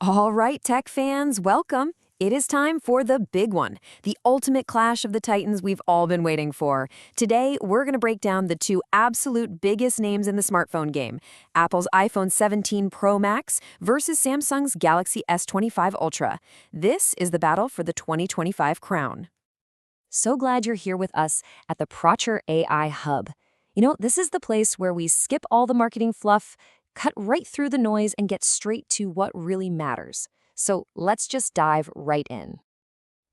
All right, tech fans, welcome. It is time for the big one, the ultimate clash of the titans we've all been waiting for. Today, we're going to break down the two absolute biggest names in the smartphone game, Apple's iPhone 17 Pro Max versus Samsung's Galaxy S25 Ultra. This is the battle for the 2025 crown. So glad you're here with us at the Procher AI Hub. This is the place where we skip all the marketing fluff, cut right through the noise, and get straight to what really matters. So let's just dive right in.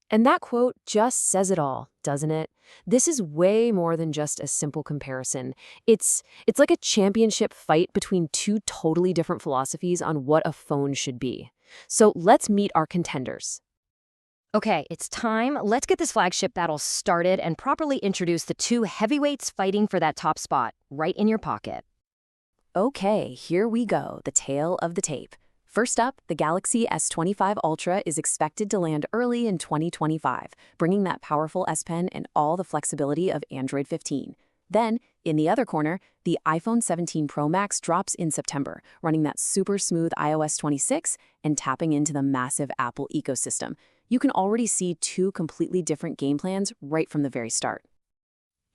And that quote just says it all, doesn't it? This is way more than just a simple comparison. It's like a championship fight between two totally different philosophies on what a phone should be. So let's meet our contenders. Okay, it's time. Let's get this flagship battle started and properly introduce the two heavyweights fighting for that top spot right in your pocket. Okay, here we go, the tale of the tape. First up, the Galaxy S25 Ultra is expected to land early in 2025, bringing that powerful S Pen and all the flexibility of Android 15. Then, in the other corner, the iPhone 17 Pro Max drops in September, running that super smooth iOS 26 and tapping into the massive Apple ecosystem. You can already see two completely different game plans right from the very start.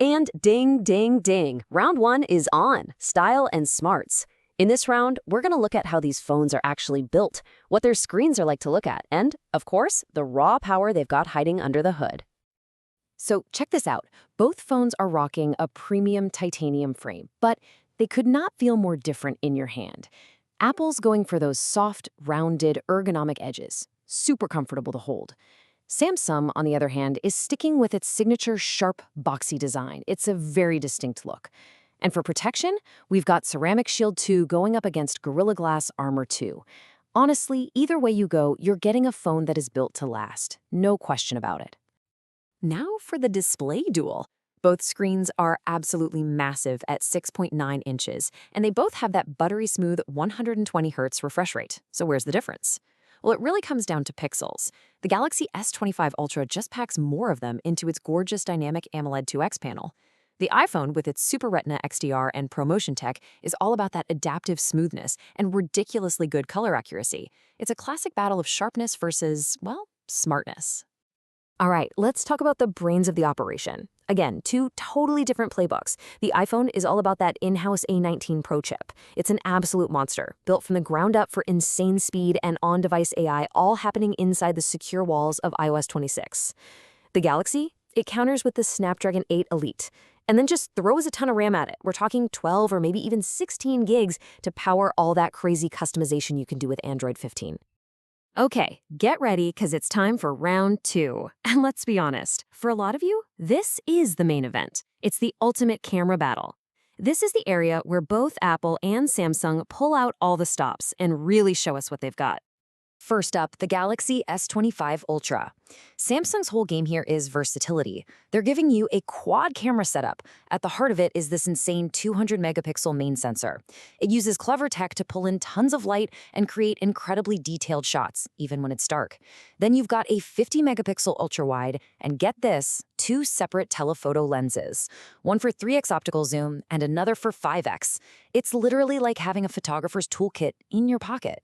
And ding, ding, ding. Round one is on, style and smarts. In this round, we're going to look at how these phones are actually built, what their screens are like to look at, and, of course, the raw power they've got hiding under the hood. So check this out. Both phones are rocking a premium titanium frame, but they could not feel more different in your hand. Apple's going for those soft, rounded, ergonomic edges, super comfortable to hold. Samsung, on the other hand, is sticking with its signature sharp, boxy design. It's a very distinct look. And for protection, we've got Ceramic Shield 2 going up against Gorilla Glass Armor 2. Honestly, either way you go, you're getting a phone that is built to last. No question about it. Now for the display duel. Both screens are absolutely massive at 6.9 inches, and they both have that buttery smooth 120 Hz refresh rate. So where's the difference? Well, it really comes down to pixels. The Galaxy S25 Ultra just packs more of them into its gorgeous dynamic AMOLED 2X panel. The iPhone, with its Super Retina XDR and ProMotion tech, is all about that adaptive smoothness and ridiculously good color accuracy. It's a classic battle of sharpness versus, well, smartness. All right, let's talk about the brains of the operation. Again, two totally different playbooks. The iPhone is all about that in-house A19 Pro chip. It's an absolute monster, built from the ground up for insane speed and on-device AI, all happening inside the secure walls of iOS 26. The Galaxy, it counters with the Snapdragon 8 Elite, and then just throws a ton of RAM at it. We're talking 12 or maybe even 16 gigs to power all that crazy customization you can do with Android 15. Okay, get ready, because it's time for round two. And let's be honest, for a lot of you, this is the main event. It's the ultimate camera battle. This is the area where both Apple and Samsung pull out all the stops and really show us what they've got. First up, the Galaxy S25 Ultra. Samsung's whole game here is versatility. They're giving you a quad camera setup. At the heart of it is this insane 200-megapixel main sensor. It uses clever tech to pull in tons of light and create incredibly detailed shots, even when it's dark. Then you've got a 50-megapixel ultra-wide, and get this, two separate telephoto lenses. One for 3x optical zoom and another for 5x. It's literally like having a photographer's toolkit in your pocket.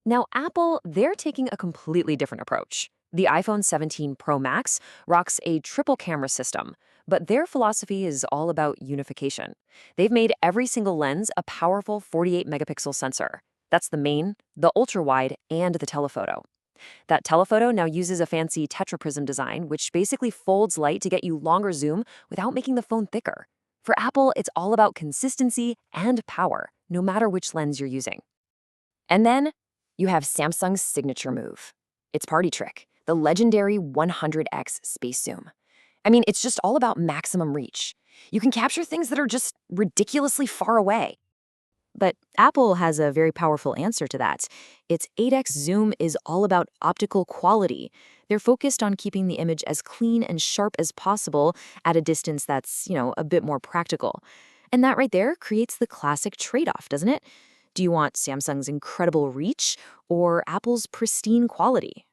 Now, Apple, they're taking a completely different approach. The iPhone 17 Pro Max rocks a triple camera system, but their philosophy is all about unification. They've made every single lens a powerful 48-megapixel sensor. That's the main, the ultra-wide, and the telephoto. That telephoto now uses a fancy tetraprism design, which basically folds light to get you longer zoom without making the phone thicker. For Apple, it's all about consistency and power, no matter which lens you're using. And then, you have Samsung's signature move. Its party trick, the legendary 100x space zoom. I mean, it's just all about maximum reach. You can capture things that are just ridiculously far away. But Apple has a very powerful answer to that. Its 8x zoom is all about optical quality. They're focused on keeping the image as clean and sharp as possible at a distance that's, a bit more practical. And that right there creates the classic trade-off, doesn't it? Do you want Samsung's incredible reach or Apple's pristine quality?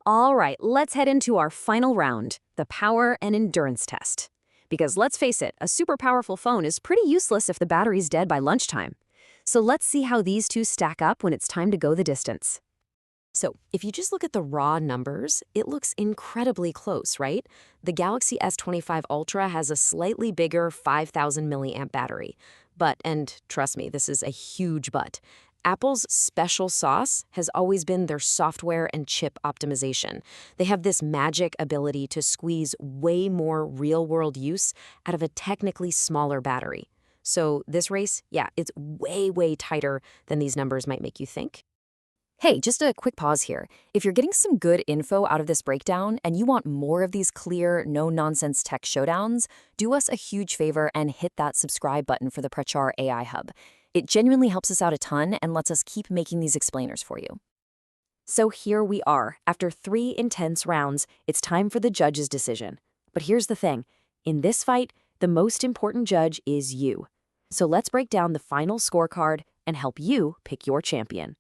All right, let's head into our final round, the power and endurance test. Because let's face it, a super powerful phone is pretty useless if the battery's dead by lunchtime. So let's see how these two stack up when it's time to go the distance. So if you just look at the raw numbers, it looks incredibly close, right? The Galaxy S25 Ultra has a slightly bigger 5,000 milliamp battery. But, and trust me, this is a huge but, Apple's special sauce has always been their software and chip optimization. They have this magic ability to squeeze way more real-world use out of a technically smaller battery. So this race, yeah, it's way, way tighter than these numbers might make you think. Hey, just a quick pause here. If you're getting some good info out of this breakdown and you want more of these clear, no-nonsense tech showdowns, do us a huge favor and hit that subscribe button for the Prachar AI Hub. It genuinely helps us out a ton and lets us keep making these explainers for you. So here we are. After 3 intense rounds, it's time for the judge's decision. But here's the thing. In this fight, the most important judge is you. So let's break down the final scorecard and help you pick your champion.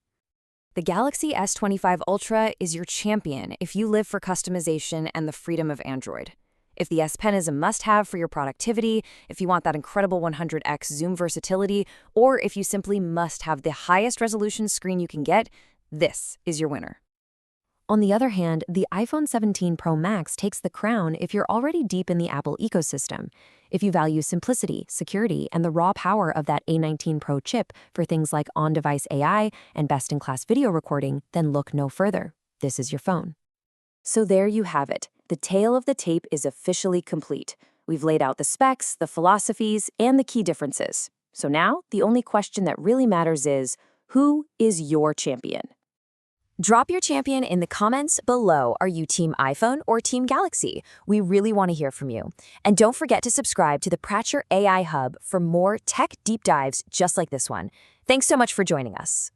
The Galaxy S25 Ultra is your champion if you live for customization and the freedom of Android. If the S Pen is a must-have for your productivity, if you want that incredible 100x zoom versatility, or if you simply must have the highest resolution screen you can get, this is your winner. On the other hand, the iPhone 17 Pro Max takes the crown if you're already deep in the Apple ecosystem. If you value simplicity, security, and the raw power of that A19 Pro chip for things like on-device AI and best-in-class video recording, then look no further. This is your phone. So there you have it. The tale of the tape is officially complete. We've laid out the specs, the philosophies, and the key differences. So now, the only question that really matters is, who is your champion? Drop your champion in the comments below. Are you Team iPhone or Team Galaxy? We really want to hear from you. And don't forget to subscribe to the Prachar AI Hub for more tech deep dives just like this one. Thanks so much for joining us.